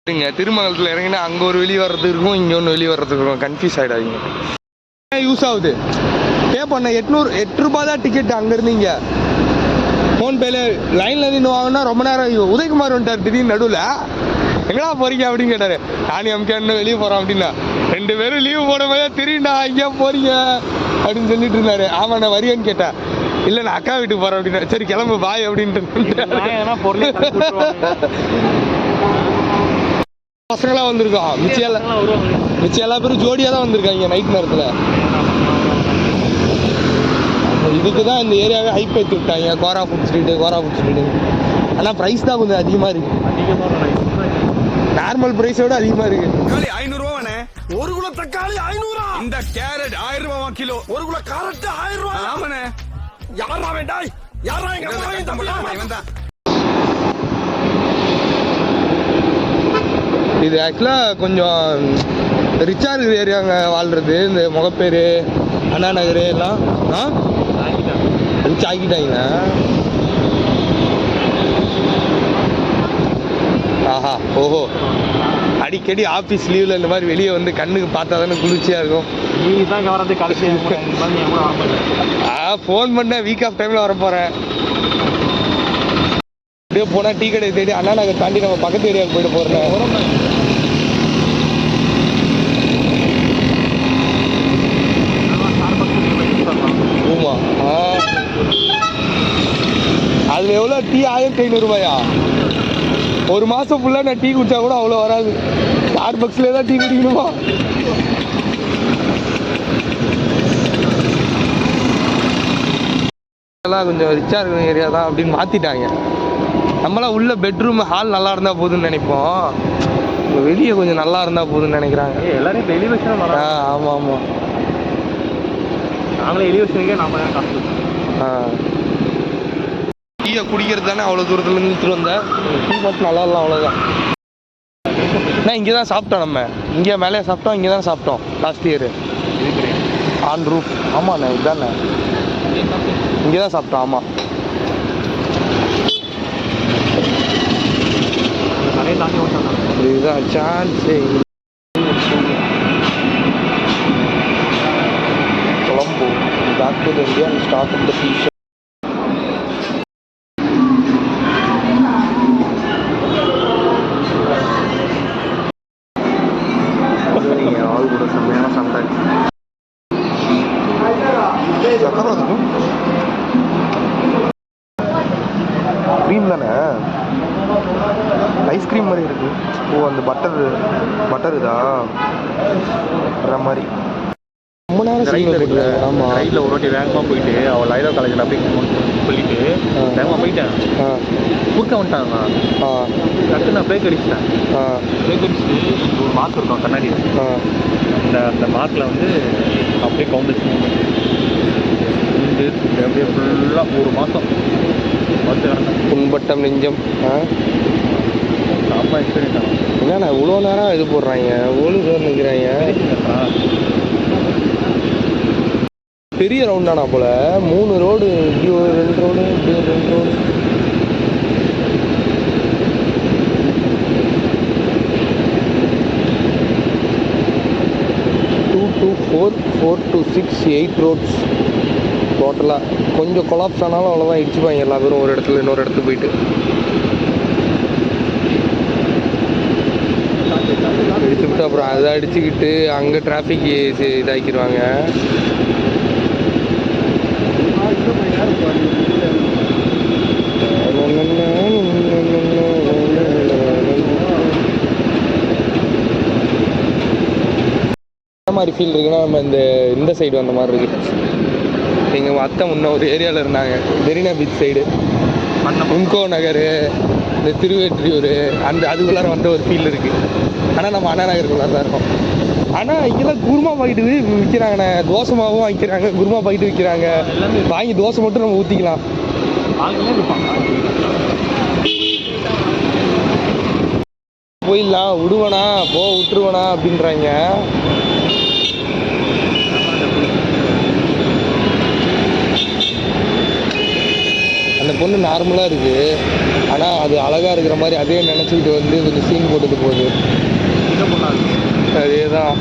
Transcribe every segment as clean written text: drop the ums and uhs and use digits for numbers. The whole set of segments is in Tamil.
திருமங்கலத்தில் இறங்கினா அங்கே ஒரு வெளியே வர்றது இருக்கும், இங்கே ஒன்று வெளியே வர்றது இருக்கும். கன்ஃபியூஸ் ஆகிடாதீங்க. யூஸ் ஆகுது. பே பண்ண 8 ரூபா தான் டிக்கெட். அங்கேருந்து இங்கே ஃபோன்பேல லைனில் நின்று வாங்கினா ரொம்ப நேரம். உதயகுமார் வந்துட்டார் திடீர்னு நடுவில். எங்கடா போறீங்க அப்படின்னு கேட்டார். நானி அம்கேன்னு வெளியே போகிறோம் அப்படின்னா 2 பேரும் லீவு போட போதே தெரியும்டா எங்கேயா போறீங்க அப்படின்னு சொல்லிட்டு இருந்தாரு. ஆமாம் நான் வரியேன்னு கேட்டேன். இல்லை நான் அக்கா வீட்டுக்கு போகிறேன் அப்படின்னா. சரி கிளம்பு பாய் அப்படின்ட்டு பசங்களாம் வந்திருக்கோம். மிச்சம் எல்லா பேரும் ஜோடியாக தான் வந்திருக்காங்க நைட் நேரத்தில். இதுக்கு தான் இந்த ஏரியாவே ஹைப் ஏற்றி விட்டாங்க. கோரா ஃபுட் ஸ்ட்ரீட்டு. ஆனால் ப்ரைஸ் தான் கொஞ்சம் அதிகமாக இருக்குது. நார்மல் ப்ரைஸோட அதிகமாக இருக்குது. தக்காளி 500 ரூபாண்ணே. 1 கிலோ தக்காளி 500. இந்த கேரட் 1000 ரூபா கிலோ. 1 கிலோ கேரட் 1000 ரூபா. ஆமாண்ணே. யாரா வேண்டாய்? யாரா இங்க வந்தா? இது ஆக்சுவலாக கொஞ்சம் ரிச்சாக இருக்கிற ஏரியாங்க வாழ்கிறது. இந்த முகப்பேர், அண்ணா நகர் எல்லாம் ரிச் ஆக்கிட்டாங்க. ஆஹா ஓஹோ. அடிக்கடி ஆஃபீஸ் லீவில் இந்த மாதிரி வெளியே வந்து கண்ணுக்கு பார்த்தா தானே குளிர்ச்சியாக இருக்கும். ஃபோன் பண்ணேன், வீக் ஆஃப் டைமில் வர போகிறேன். அப்படியே போனால் டீ கடை தேடி அண்ணா நகர் தாண்டி நம்ம பக்கத்து ஏரியாவுக்கு போயிட்டு போகிறேன். அதில் எவ்வளோ டீ? 1500 ரூபாயா? ஒரு மாதம் ஃபுல்லாக நான் டீ குடித்தா கூட அவ்வளோ வராது. ஸ்டார்பக்ஸ்லேயே தான் டீ குடிக்கணுமா? எல்லாம் கொஞ்சம் ரிச்சாக இருக்கிற ஏரியா தான் அப்படின்னு மாற்றிட்டாங்க. நம்மளாம் உள்ள பெட்ரூம் ஹால் நல்லா இருந்தால் போதுன்னு நினைப்போம். வெளியே கொஞ்சம் நல்லா இருந்தால் போதுன்னு நினைக்கிறாங்க எல்லாரும். இப்போ எலிவேஷன் ஆமாம் ஆமாம். நாங்களே எலிவேஷனுக்கே நாம காசு. டீயை குடிக்கிறது தானே அவ்வளோ தூரத்துலேருந்து எடுத்துகிட்டு வந்தேன். டீ மட்டும் நல்லா இல்லை, அவ்வளோதான். நான் இங்கே தான் சாப்பிட்டோம். நம்ம இங்கே மேலே சாப்பிட்டோம், இங்கே தான் சாப்பிட்டோம் லாஸ்ட் இயர் ஆன் ரூஃப். ஆமாண்ணே இதுதானே, இங்கே தான் சாப்பிட்டோம். ஆமாம். இதுதான் சான்ஸே. Colombo back to India and start up the future. Cream தானே, ஐஸ்கிரீம் மாதிரி இருக்கு. ஓ அந்த பட்டர் இதா வர மாதிரி. ரொம்ப நேரம் ரைட்டில். ஆமாம் ரைட்டில் ஒரு வாட்டி வேகமாக போயிட்டு அவள் லைலா காலேஜில் அப்படியே சொல்லிட்டு வேகமாக போயிட்டேன். குறுக்க வந்துட்டாங்க. டக்குன்னு நான் பிரேக் அடிச்சிட்டேன். பிரேக் அடிச்சுட்டு ஒரு மார்க் இருக்கும் கண்ணாடியில். அந்த மார்க்கில் வந்து அப்படியே கவுண்டர்ஸ் அப்படியே ஃபுல்லாக ஒரு மாதம் வந்து புண்பட்டம் நெஞ்சம். அம்மா எக்ஸ்பீரியன்ஸ் ஆகும். என்னண்ணா இவ்வளோ நேரம் இது போடுறாங்க, ஓலு பேர் நிற்கிறாங்க. பெரிய ரவுண்டானா போல் 3 ரோடு, இப்படி ஒரு 2 ரோடு, இப்படி ஒரு 2 ரோடு. டூ 4 to 6 8 ரோட்ஸ் டோட்டலாக. கொஞ்சம் கொலாப்ஸ் ஆனாலும் அவ்வளோதான், இடிச்சுப்பாங்க எல்லா பேரும் ஒரு இடத்துல இன்னொரு இடத்துக்கு போயிட்டு. இடிச்சுக்கிட்டு அப்புறம் அதை அடிச்சுக்கிட்டு அங்கே டிராஃபிக் இதாக்கிடுவாங்க. மாதிரி ஃபீல் இருக்குன்னா நம்ம இந்த சைடு வந்த மாதிரி இருக்குது. எங்கள் அத்தை முன்ன ஒரு ஏரியாவில் இருந்தாங்க, மெரினா பீச் சைடு, முன்கோ நகர், இந்த திருவேற்றியூர், அதுக்குள்ளார வந்த ஒரு ஃபீல் இருக்குது. ஆனால் நம்ம அண்ணா நகருக்குள்ளார தான் இருக்கோம். ஆனால் இங்கெல்லாம் குருமா பாக்கெட்டு விற்கிறாங்கண்ணே. தோசை மாவும் விற்கிறாங்க, குருமா பாக்கெட்டு விற்கிறாங்க. வாங்கி தோசை மட்டும் நம்ம ஊற்றிக்கலாம். போயிடலாம், விடுவேனா விட்டுருவேனா அப்படின்றாங்க. அந்த பொண்ணு நார்மலாக இருக்குது. ஆனால் அது அழகாக இருக்கிற மாதிரி அதே நினச்சிக்கிட்டு வந்து கொஞ்சம் சீன் போட்டுட்டு போகுது. அதே தான்.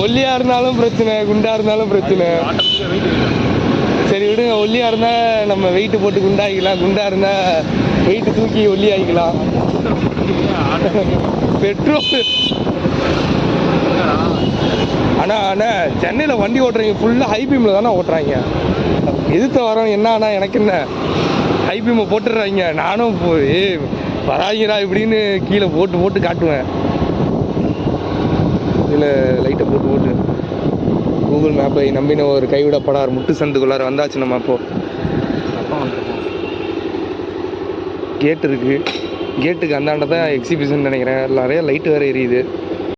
ஒல்லியாக இருந்தாலும் பிரச்சனை, குண்டாக இருந்தாலும் பிரச்சனை. சரி விடுங்க, ஒல்லியாக இருந்தால் நம்ம வெயிட்டு போட்டு குண்டாகிக்கலாம், குண்டாக இருந்தால் வெயிட்டு தூக்கி ஒல்லி ஆகிக்கலாம். பெட்ரோல் ஆனால் சென்னையில் வண்டி ஓட்டுறீங்க ஃபுல்லாக ஹை பீமில் தானே ஓட்டுறாங்க. எதிர்த்து வரோம் என்ன ஆனால் எனக்கு என்ன ஹை பீமை போட்டுடுறாங்க. நானும் போய் வராங்கடா இப்படின்னு கீழே போட்டு போட்டு காட்டுவேன். இதில் லைட்டை போட்டு போட்டு கூகுள் மேப்பை நம்பின ஒரு கைவிடப்படார் முட்டு சந்துக்குள்ளார வந்தாச்சு. நம்ம அப்போது கேட் இருக்குது, கேட்டுக்கு அந்தாண்ட தான் எக்ஸிபிஷன் நினைக்கிறேன். நிறைய லைட்டு வேறு எரியுது.